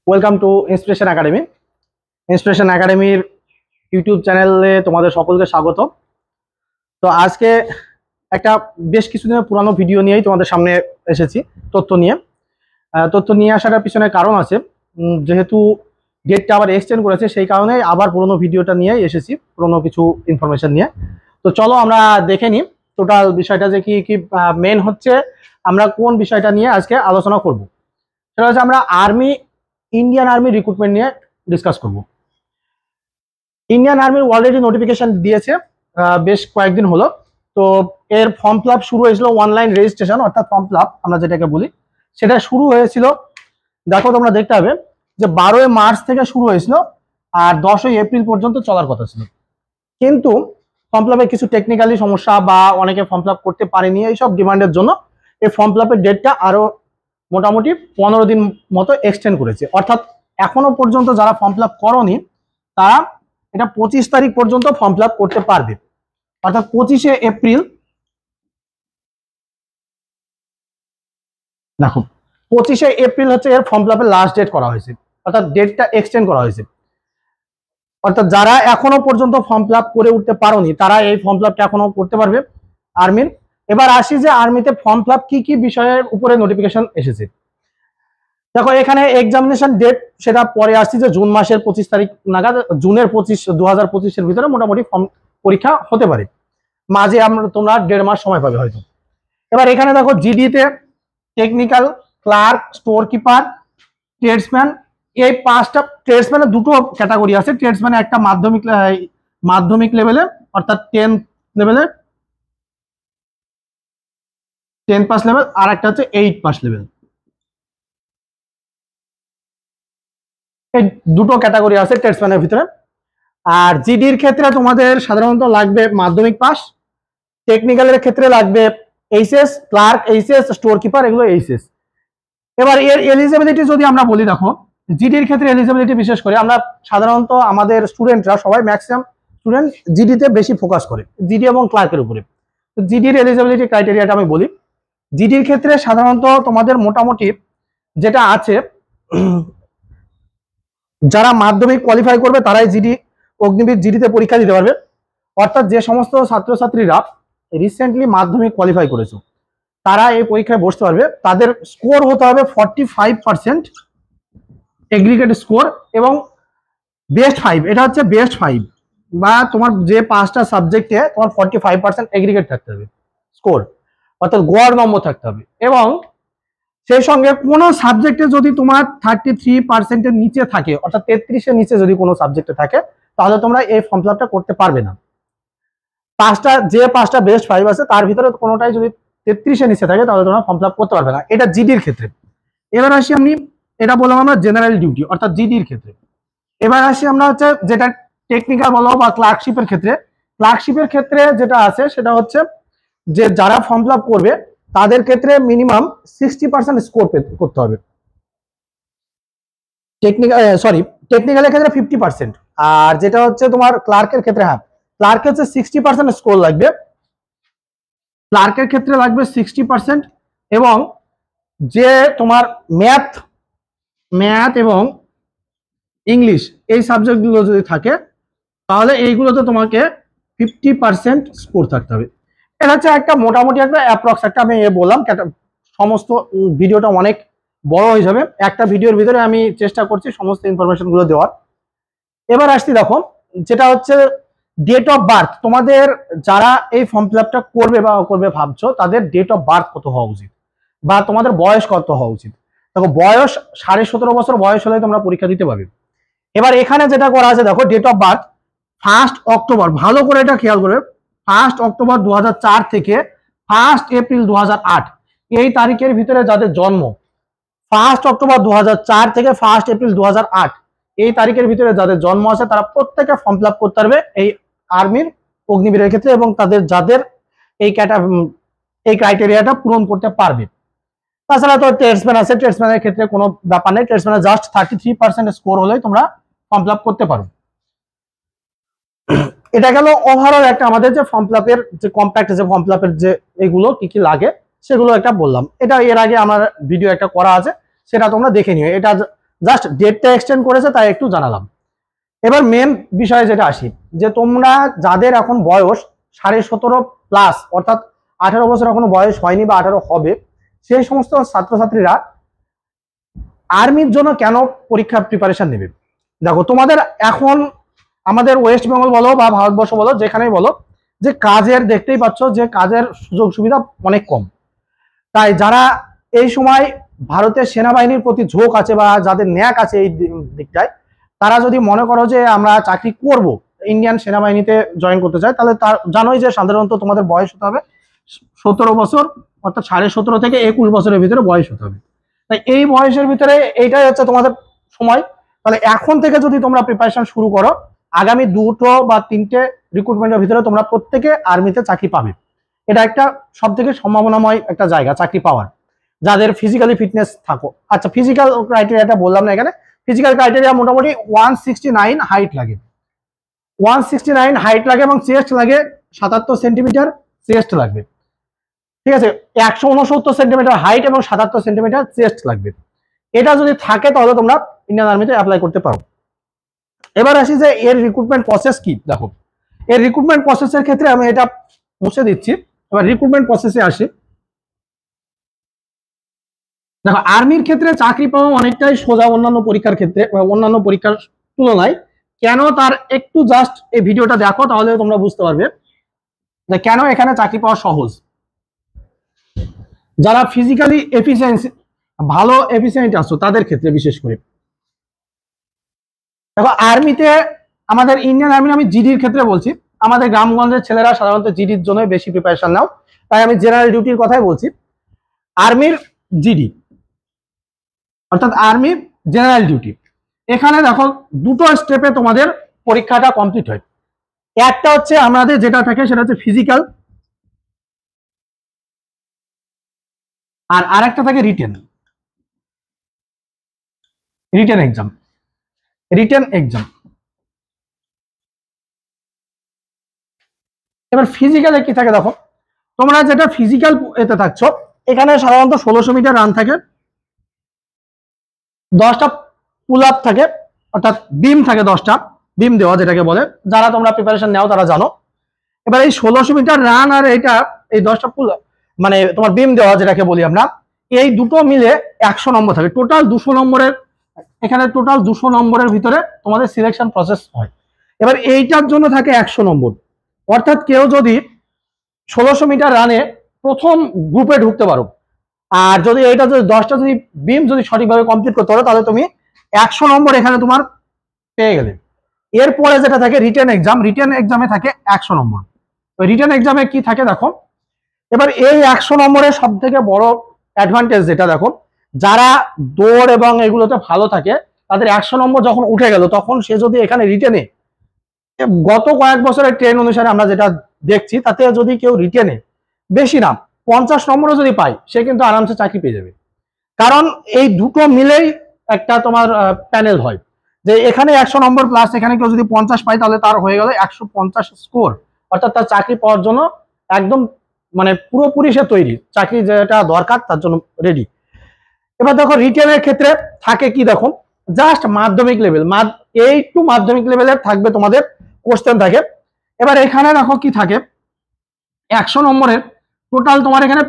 Welcome to inspiration academy. Inspiration একাডেমির YouTube চ্যানেলে তোমাদের সকলকে স্বাগত। তো আজকে একটা বেশ কিছুদিনের পুরানো ভিডিও নিয়েই তোমাদের সামনে এসেছি। তথ্য নিয়ে আসার পিছনে কারণ আছে, যেহেতু ডেটটা আবার এক্সটেন্ড করেছে, সেই কারণে আবার পুরোনো ভিডিওটা নিয়ে এসেছি, পুরোনো কিছু ইনফরমেশন নিয়ে। তো চলো আমরা দেখে নিই টোটাল বিষয়টা যে কি কি মেন হচ্ছে, আমরা কোন বিষয়টা নিয়ে আজকে আলোচনা করব। সেটা হচ্ছে আমরা ইন্ডিয়ান আর্মি রিক্রুটমেন্ট নিয়ে ডিসকাস করব। ইন্ডিয়ান আর্মির অলরেডি নোটিফিকেশন দিয়েছে বেশ কয়েকদিন হলো। তো এর ফর্ম ফিল আপ শুরু হয়েছিল, অনলাইন রেজিস্ট্রেশন অর্থাৎ ফর্ম ফিল আপ আমরা যেটাকে বলি, সেটা শুরু হয়েছিল। দেখো তোমরা দেখতে হবে যে 12ই মার্চ থেকে শুরু হয়েছিল আর 10ই এপ্রিল পর্যন্ত চলার কথা ছিল। কিন্তু ফর্ম ফিল আপে কিছু টেকনিক্যালি সমস্যা বা অনেকে ফর্ম ফিল আপ করতে পারেনি, এইসব ডিমান্ডের জন্য এই ফর্ম ফিল আপের ডেটটা আরো মোটামুটি 15 দিন মতো এক্সটেন্ড করেছে। অর্থাৎ এখনো পর্যন্ত যারা ফর্ম ফিল আপ করনি তারা এটা 25 তারিখ পর্যন্ত ফর্ম ফিল আপ করতে পারবে। অর্থাৎ 25শে এপ্রিল, দেখো 25শে এপ্রিল হচ্ছে এর ফর্ম ফিল আপের লাস্ট ডেট করা হয়েছে, অর্থাৎ ডেটটা এক্সটেন্ড করা হয়েছে। অর্থাৎ যারা এখনো পর্যন্ত ফর্ম ফিল আপ করে উঠতে পারোনি তারা এই ফর্ম ফিল আপটা এখনো করতে পারবে আর্মির। এবার আসি যে আর্মিতে ফর্ম ফিল আপ কি কি বিষয়ের উপরে নোটিফিকেশন এসেছে। দেখো এখানে এক্সামিনেশন ডেট সেটা পরে আসছে যে জুন মাসের 25 তারিখ নাগাদ, জুনের 2025-এর ভিতরে মোটামুটি ফর্ম পরীক্ষা হতে পারে। মাঝে তোমরা 1.5 মাস সময় পাবে হয়তো। এবার এখানে দেখো জিডিতে technical, clerk, store keeper, tradesman, এই 5টা ট্রেডসম্যানের 2টো ক্যাটাগরি আছে। ট্রেডসম্যানে একটা মাধ্যমিক লেভেলে অর্থাৎ 10 লেভেলে 10 পাস লেভেল, আর একটা হচ্ছে 8 পাস লেভেল। এই 2টো ক্যাটাগরি আছে ট্রেডসম্যানের ভিতরে। আর জিডির ক্ষেত্রে তোমাদের সাধারণত লাগবে মাধ্যমিক পাস, টেকনিক্যালের ক্ষেত্রে লাগবে HS, clerk HS, store keeper এগুলো এইচএস। এবার এর এলিজিবিলিটি যদি আমরা বলি, দেখো জিডির ক্ষেত্রে এলিজিবিলিটি বিশেষ করে আমরা সাধারণত আমাদের স্টুডেন্টরা সবাই ম্যাক্সিমাম স্টুডেন্ট জিডিতে বেশি ফোকাস করে, জিডি এবং ক্লার্কের উপরে। তো জিডির এলিজিবিলিটি ক্রাইটেরিয়াটা আমি বলি। জিডির ক্ষেত্রে সাধারণত তোমাদের মোটামুটি যেটা আছে, যারা মাধ্যমিক কোয়ালিফাই করবে তারাই অগ্নিবীর জিডিতে পরীক্ষা দিতে পারবে। অর্থাৎ যে সমস্ত ছাত্রছাত্রীরা রিসেন্টলি মাধ্যমিক কোয়ালিফাই করেছে তারা এই পরীক্ষায় বসতে পারবে। তাদের স্কোর হতে হবে 45% এগ্রিগেট স্কোর, এবং বেস্ট 5, এটা হচ্ছে বেস্ট 5, বা তোমার যে 5টা সাবজেক্টে তোমার 45% এগ্রিগেট থাকতে হবে স্কোর, অর্থাৎ গড় নম্বর থাকতে হবে। এবং সেই সঙ্গে কোনো সাবজেক্টে যদি তোমার 33%-এর নিচে থাকে, অর্থাৎ 33-এর নিচে যদি কোনো সাবজেক্টে থাকে, তাহলে তোমরা এই ফর্ম ফিল আপটা করতে পারবে না। যে 5টা বেস্ট 5 আছে তার ভিতরে কোনোটাই যদি 33-এর নিচে থাকে তাহলে তোমরা ফর্ম ফিল আপ করতে পারবে না। এটা জিডির ক্ষেত্রে। এবার আসি আমি, এটা বললাম আমরা জেনারেল ডিউটি অর্থাৎ জিডির ক্ষেত্রে। এবার আসি আমরা হচ্ছে যেটা টেকনিক্যাল বলো বা ক্লার্কশিপের ক্ষেত্রে। ক্লার্কশিপের ক্ষেত্রে যেটা আছে সেটা হচ্ছে যে যারা ফর্ম ফিল আপ করবে তাদের ক্ষেত্রে মিনিমাম 60% স্কোর করতে হবে। টেকনিক্যালের ক্ষেত্রে 50%, আর যেটা হচ্ছে তোমার ক্লার্কের ক্ষেত্রে, হ্যাঁ ক্লার্কের হচ্ছে 60% স্কোর লাগবে। ক্লার্কের ক্ষেত্রে লাগবে 60%, এবং যে তোমার ম্যাথ এবং ইংলিশ এই সাবজেক্টগুলো যদি থাকে তাহলে এইগুলোতে তোমাকে 50% স্কোর থাকতে হবে। এটা হচ্ছে একটা মোটামুটি একটা অ্যাপ্রক্স একটা আমি বললাম। সমস্ত ভিডিওটা অনেক বড় হয়ে যাবে, একটা ভিডিওর ভিতরে আমি চেষ্টা করছি সমস্ত ইনফরমেশনগুলো দেওয়ার। এবার আসছি, দেখো যেটা হচ্ছে ডেট অফ বার্থ। তোমাদের যারা এই ফর্ম ফিল আপটা করবে ভাবছো তাদের ডেট অফ বার্থ কত হওয়া উচিত, বা তোমাদের বয়স কত হওয়া উচিত। দেখো বয়স 17.5 বছর বয়স হলে তোমরা পরীক্ষা দিতে পারবে। এবার এখানে যেটা করা আছে, দেখো ডেট অফ বার্থ 1 অক্টোবর, ভালো করে এটা খেয়াল করবে, 1 অক্টোবর 2004 থেকে 1 এপ্রিল 2008 এই তারিখের ভিতরে যাদের জন্ম, 1 অক্টোবর 2004 থেকে 1 এপ্রিল 2008 এই তারিখের ভিতরে যাদের জন্ম আছে তারা প্রত্যেকে ফর্ম ফিল আপ করতে পারবে এই আর্মির অগ্নিবীরের ক্ষেত্রে, এবং যাদের এই ক্রাইটেরিয়াটা পূরণ করতে পারবে। তাছাড়া তো ট্রেডসম্যান আছে, ট্রেডসম্যানের ক্ষেত্রে কোনো ব্যাপার নেই, ট্রেডসম্যানের জাস্ট 33% স্কোর হলেই তোমরা ফর্ম ফিল আপ করতে পারো। এটা গেল ওভারঅল একটা আমাদের যে ফর্ম ফিল আপের যে কম্প্যাক্ট যে ফর্ম ফিল আপের যে এগুলো কি কি লাগে সেগুলো একটা বললাম। এটা এর আগে আমার ভিডিও একটা করা আছে, সেটা তোমরা দেখে নিও। এটা জাস্ট ডেটটা এক্সটেন্ড করেছে তাই একটু জানালাম। এবার মেন বিষয়ে যেটা আসি, যে তোমরা যাদের এখন বয়স 17.5+ অর্থাৎ 18 বছর এখনো বয়স হয়নি বা 18 হবে, সেই সমস্ত ছাত্রছাত্রীরা আর্মির জন্য কেন পরীক্ষা প্রিপারেশন নেবে। দেখো তোমাদের এখন আমাদের ওয়েস্ট বেঙ্গল বলো বা ভারতবর্ষ বলো, যেখানেই বলো, যে কাজের দেখতেই পাচ্ছ যে কাজের সুযোগ সুবিধা অনেক কম। তাই যারা এই সময় ভারতের সেনাবাহিনীর প্রতি ঝোঁক আছে বা যাদের ন্যাক আছে এই দিকটায়, তারা যদি মনে করো যে আমরা চাকরি করব, ইন্ডিয়ান সেনাবাহিনীতে জয়েন করতে চাই, তাহলে তার জানোই যে সাধারণত তোমাদের বয়স হতে হবে 17 বছর, অর্থাৎ 17.5 থেকে 21 বছরের ভিতরে বয়স হতে হবে। তাই এই বয়সের ভিতরে এইটাই হচ্ছে তোমাদের সময়। তাহলে এখন থেকে যদি তোমরা প্রিপারেশন শুরু করো, আগামী 2 বা 3টে রিক্রুটমেন্টের ভিতরে তোমরা প্রত্যেকে আর্মিতে চাকরি পাবে। এটা একটা সব থেকে সম্ভাবনাময় একটা জায়গা চাকরি পাওয়ার, যাদের ফিজিক্যালি ফিটনেস থাকো। আচ্ছা, ফিজিক্যাল ক্রাইটেরিয়াটা বললাম না এখানে। ফিজিক্যাল ক্রাইটেরিয়া মোটামুটি 169 হাইট লাগে, 169 হাইট লাগে এবং চেস্ট লাগে 77 সেন্টিমিটার চেস্ট লাগবে। ঠিক আছে, 169 সেন্টিমিটার হাইট এবং 77 সেন্টিমিটার চেস্ট লাগবে। এটা যদি থাকে তাহলে তোমরা ইন্ডিয়ান আর্মিতে অ্যাপ্লাই করতে পারো। এবার আসি যে এর রিক্রুটমেন্ট প্রসেস কি। দেখো, এর রিক্রুটমেন্ট প্রসেসের ক্ষেত্রে আমি এটা মুছে দিচ্ছি। এবার রিক্রুটমেন্ট প্রসেসে আসি। দেখো, আর্মির ক্ষেত্রে চাকরি পাওয়া অনেকটাই সোজা অন্যান্য পরীক্ষার ক্ষেত্রে, অন্যান্য পরীক্ষার তুলনায়। কেন, তার একটু জাস্ট এই ভিডিওটা দেখো, তাহলে তোমরা বুঝতে পারবে যে কেন এখানে চাকরি পাওয়া সহজ। যারা ফিজিক্যালি এফিসিয়েন্সি ভালো এফিসিয়েন্ট আছো তাদের ক্ষেত্রে বিশেষ করে। দেখো, আর্মিতে আমাদের ইন্ডিয়ান আর্মি, আমি জিডির ক্ষেত্রে বলছি, আমাদের গ্রামগঞ্জের ছেলেরা সাধারণত জিডির জন্য বেশি প্রিপারেশন নাও, তাই আমি জেনারেল ডিউটির কথাই বলছি। আর্মির জিডি অর্থাৎ আর্মির জেনারেল ডিউটি, এখানে দেখো দুটো স্টেপে তোমাদের পরীক্ষাটা কমপ্লিট হয়। একটা হচ্ছে আমাদের যেটা থাকে সেটা হচ্ছে ফিজিক্যাল, আর আরেকটা থাকে রিটেন এক্সাম। এবার ফিজিক্যালে কি থাকে দেখো, তোমরা যেটা ফিজিক্যাল এতে থাকছো, এখানে সাধারণত 1600 মিটার রান থাকে, 10টা পুল আপ থাকে, অর্থাৎ বিম থাকে, 10টা বিম দেওয়া যেটাকে বলে, যারা তোমরা প্রিপারেশন নাও তারা জানো। এবার এই 1600 মিটার রান আর এটা এই 10টা পুল মানে তোমার বিম দেওয়া যেটাকে বলি আমরা, এই দুটো মিলে 100 নম্বর থাকে। টোটাল 200 নম্বরের, এখানে টোটাল 200 নম্বরের ভিতরে তোমাদের সিলেকশন প্রসেস হয়। এবার এইটার জন্য থাকে 100 নম্বর। অর্থাৎ কেউ যদি 1600 মিটার রানে প্রথম গ্রুপে ঢুকতে পারো, আর যদি এটা যদি 10টা যদি বিম যদি সঠিকভাবে কমপ্লিট করতে পারো, তাহলে তুমি 100 নম্বর এখানে তোমার পেয়ে গেলে। এরপরে যেটা থাকে রিটেন এক্সামে থাকে 100 নম্বর। রিটেন এক্সামে কি থাকে দেখো, এবার এই 100 নম্বরের সব থেকে বড় অ্যাডভান্টেজ যেটা দেখো, যারা দৌড় এবং এগুলোতে ভালো থাকে তাদের 100 নম্বর যখন উঠে গেল, তখন সে যদি এখানে রিটেনে, গত কয়েক বছরের ট্রেন অনুসারে আমরা যেটা দেখছি, তাতে যদি কেউ রিটেনে বেশি না 50 নম্বরও যদি পায়, সে কিন্তু আরামসে চাকরি পেয়ে যাবে। কারণ এই দুটো মিলেই একটা তোমার প্যানেল হয়, যে এখানে 100 নম্বর প্লাস এখানে কেউ যদি 50 পায়, তাহলে তার হয়ে গেল 150 স্কোর। অর্থাৎ তার চাকরি পাওয়ার জন্য একদম মানে পুরোপুরি সে তৈরি, চাকরি যেটা দরকার তার জন্য রেডি। এবার দেখো রিটেনের ক্ষেত্রে থাকে কি দেখো, জাস্ট মাধ্যমিক লেভেল, এই টু মাধ্যমিক লেভেলের থাকবে তোমাদের কোশ্চেন থাকে। এবার এখানে দেখো কি থাকে, 100 নম্বরের টোটাল তোমার এখানে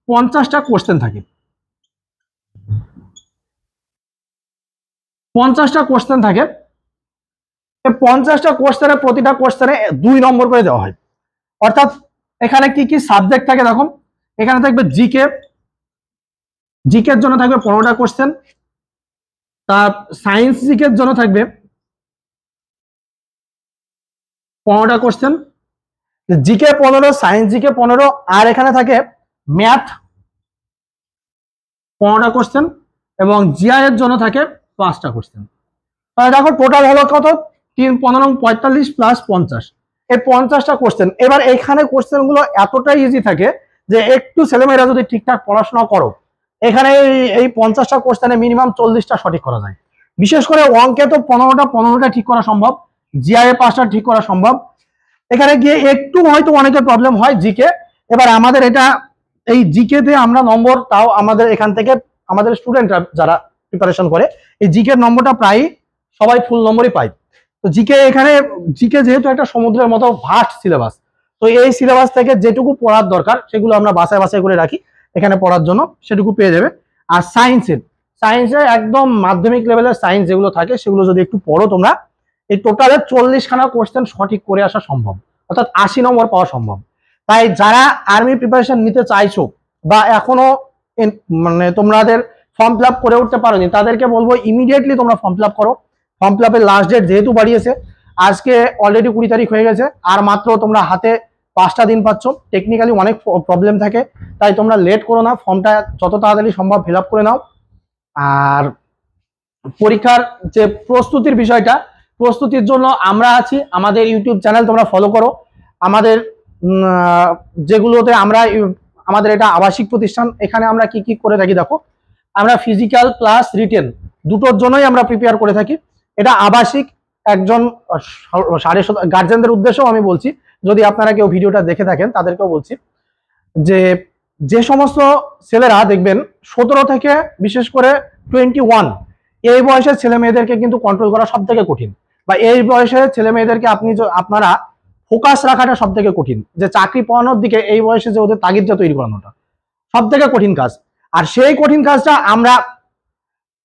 50টা কোশ্চেন থাকে, 50টা কোশ্চেন থাকে। 50টা কোশ্চেনে প্রতিটা কোশ্চেনে 2 নম্বর করে দেওয়া হয়। অর্থাৎ এখানে কি কি সাবজেক্ট থাকে দেখো, এখানে থাকবে জিকের জন্য থাকবে 15টা কোশ্চেন, তার সায়েন্স জিকের জন্য থাকবে 15টা কোশ্চেন, জিকে 15, সায়েন্স জিকে 15, আর এখানে থাকে ম্যাথ 15টা কোশ্চেন এবং জিআই এর জন্য থাকে 5টা কোশ্চেন। তাহলে দেখো টোটাল হলো কত, 3 15 45 প্লাস 50, এই 50টা কোশ্চেন। এবার এখানে কোশ্চেন গুলো এতটাই ইজি থাকে যে একটু ছেলেমেয়েরা যদি ঠিকঠাক পড়াশোনা করো, এখানে এই 50টা কোশ্চেনে মিনিমাম 40টা সঠিক করা যায়। বিশেষ করে অঙ্কে তো 15টা ঠিক করা সম্ভব, জিআই 5টা ঠিক করা সম্ভব। এখানে গিয়ে একটু হয়তো অনেকের প্রবলেম হয় জিকে। এবার আমাদের এটা এই জিকে তে আমরা নম্বর, তাও আমাদের এখান থেকে আমাদের স্টুডেন্টরা যারা প্রিপারেশন করে, এই জিকে নম্বরটা প্রায় সবাই ফুল নম্বরই পায়। তো জিকে এখানে জিকে যেহেতু একটা সমুদ্রের মতো ভাস্ট সিলেবাস, তো এই সিলেবাস থেকে যেটুকু পড়ার দরকার সেগুলো আমরা বাছাই বাছাই করে রাখি এখানে পড়ার জন্য, সেটুকু পেয়ে যাবে। আর সায়েন্সে একদম মাধ্যমিক লেভেলের সায়েন্স যেগুলো থাকে সেগুলো যদি একটু পড়ো তোমরা, এই টোটালে 40খানা কোশ্চেন সঠিক করে আসা সম্ভব, অর্থাৎ 80 নম্বর পাওয়া সম্ভব। তাই যারা আর্মি প্রিপারেশন নিতে চাইছো বা এখনো মানে তোমাদের ফর্ম ফিল আপ করে উঠতে পারোনি, তাদেরকে বলবো ইমিডিয়েটলি তোমরা ফর্ম ফিল আপ করো। ফর্ম ফিল আপের লাস্ট ডেট যেহেতু বাড়িয়েছে, আজকে অলরেডি 20 তারিখ হয়ে গেছে, আর মাত্র তোমরা হাতে 5টা দিন পাচ্ছ। টেকনিক্যালি অনেক প্রবলেম থাকে, তাই তোমরা লেট করো না, ফর্মটা যত তাড়াতাড়ি সম্ভব ফিল আপ করে নাও। আর পরীক্ষার যে প্রস্তুতির বিষয়টা, প্রস্তুতির জন্য আমরা আছি, আমাদের ইউটিউব চ্যানেল তোমরা ফলো করো। আমাদের যেগুলোতে আমাদের এটা আবাসিক প্রতিষ্ঠান, এখানে আমরা কি কি করে থাকি দেখো, আমরা ফিজিক্যাল প্লাস রিটেন দুটোর জন্যই আমরা প্রিপেয়ার করে থাকি। এটা আবাসিক, একজন গার্জেনদের উদ্দেশ্যেও আমি বলছি, যদি আপনারা কেউ ভিডিওটা দেখে থাকেন তাদেরকেও বলছি যে সমস্ত ছেলেরা দেখবেন 17 থেকে বিশেষ করে 21 এই বয়সের ছেলে মেয়েদেরকে কিন্তু কন্ট্রোল করা সব থেকে কঠিন, বা এই বয়সের ছেলে মেয়েদেরকে আপনারা ফোকাস রাখাটা সব থেকে কঠিন, যে চাকরি পাওয়ানোর দিকে এই বয়সে যে ওদের তাগিদটা তৈরি করানোটা সব থেকে কঠিন কাজ। আর সেই কঠিন কাজটা আমরা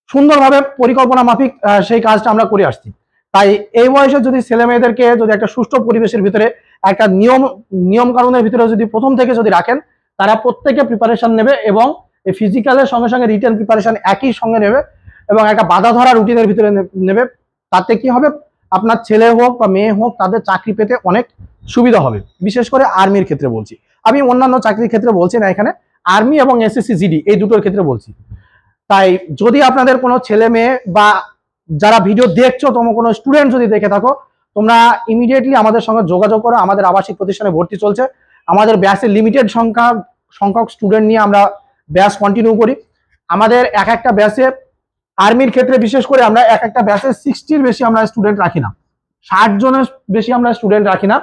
সুন্দরভাবে পরিকল্পনা মাফিক সেই কাজটা আমরা করে আসছি। তাই এই বয়সে যদি ছেলে মেয়েদেরকে যদি একটা সুষ্ঠু পরিবেশের ভিতরে, একটা নিয়ম কানুনের ভিতরে যদি প্রথম থেকে যদি রাখেন, তারা প্রত্যেকে প্রিপারেশন নেবে এবং এই ফিজিক্যালের সঙ্গে সঙ্গে রিটেন প্রিপারেশন একই সঙ্গে নেবে এবং একটা বাধা ধরা রুটিনের ভিতরে নেবে। তাতে কি হবে, আপনার ছেলে হোক বা মেয়ে হোক তাদের চাকরি পেতে অনেক সুবিধা হবে। বিশেষ করে আর্মির ক্ষেত্রে বলছি, আমি অন্যান্য চাকরির ক্ষেত্রে বলছি না, এখানে আর্মি এবং এসএসসি জিডি এই দুটোর ক্ষেত্রে বলছি। তাই যদি আপনাদের কোনো ছেলে মেয়ে বা যারা ভিডিও দেখছো, তোমরা কোনো স্টুডেন্ট যদি দেখে থাকো, তোমরা ইমিডিয়েটলি আমাদের সঙ্গে যোগাযোগ করো। আমাদের আবাসিক প্রতিষ্ঠানে ভর্তি চলছে, আমাদের ব্যাচে লিমিটেড সংখ্যক স্টুডেন্ট নিয়ে আমরা ব্যাচ কন্টিনিউ করি। আমাদের এক একটা ব্যাচে আর্মির ক্ষেত্রে বিশেষ করে আমরা এক একটা ব্যাচে 60-র বেশি আমরা স্টুডেন্ট রাখি না, 60 জনের বেশি আমরা স্টুডেন্ট রাখি না।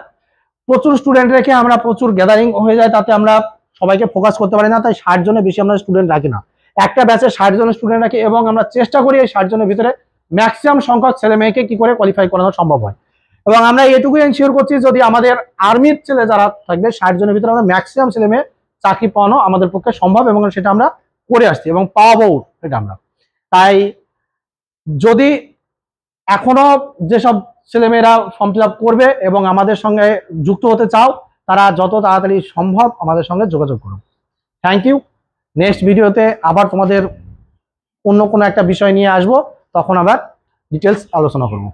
প্রচুর স্টুডেন্ট রেখে আমরা প্রচুর গ্যাদারিং হয়ে যায়, তাতে আমরা সবাইকে ফোকাস করতে পারি না। তাই 60 জনের বেশি আমরা স্টুডেন্ট রাখি না, একটা ব্যাচে 60 জনের স্টুডেন্ট রাখি এবং আমরা চেষ্টা করি এই 60 জনের ভিতরে ম্যাক্সিমাম সংখ্যক ছেলে মেয়েকে কি করে কোয়ালিফাই করানো সম্ভব হয়। এবং আমরা এটুকু এনশিওর করছি, যদি আমাদের আর্মির ছেলে যারা থাকবে 60 জনের ভিতরে আমরা ম্যাক্সিমাম ছেলে মেয়ে চাকরি পাওয়ানো আমাদের পক্ষে সম্ভব, এবং সেটা আমরা করে আসছি এবং পাওয়াবো এটা আমরা। তাই যদি এখনো যেসব ছেলেমেয়েরা ফর্ম ফিল আপ করবে এবং আমাদের সঙ্গে যুক্ত হতে চাও, তারা যত তাড়াতাড়ি সম্ভব আমাদের সঙ্গে যোগাযোগ করো। Thank you. নেক্সট ভিডিওতে আবার তোমাদের অন্য কোনো একটা বিষয় নিয়ে আসবো, তখন আবার ডিটেলস আলোচনা করবো।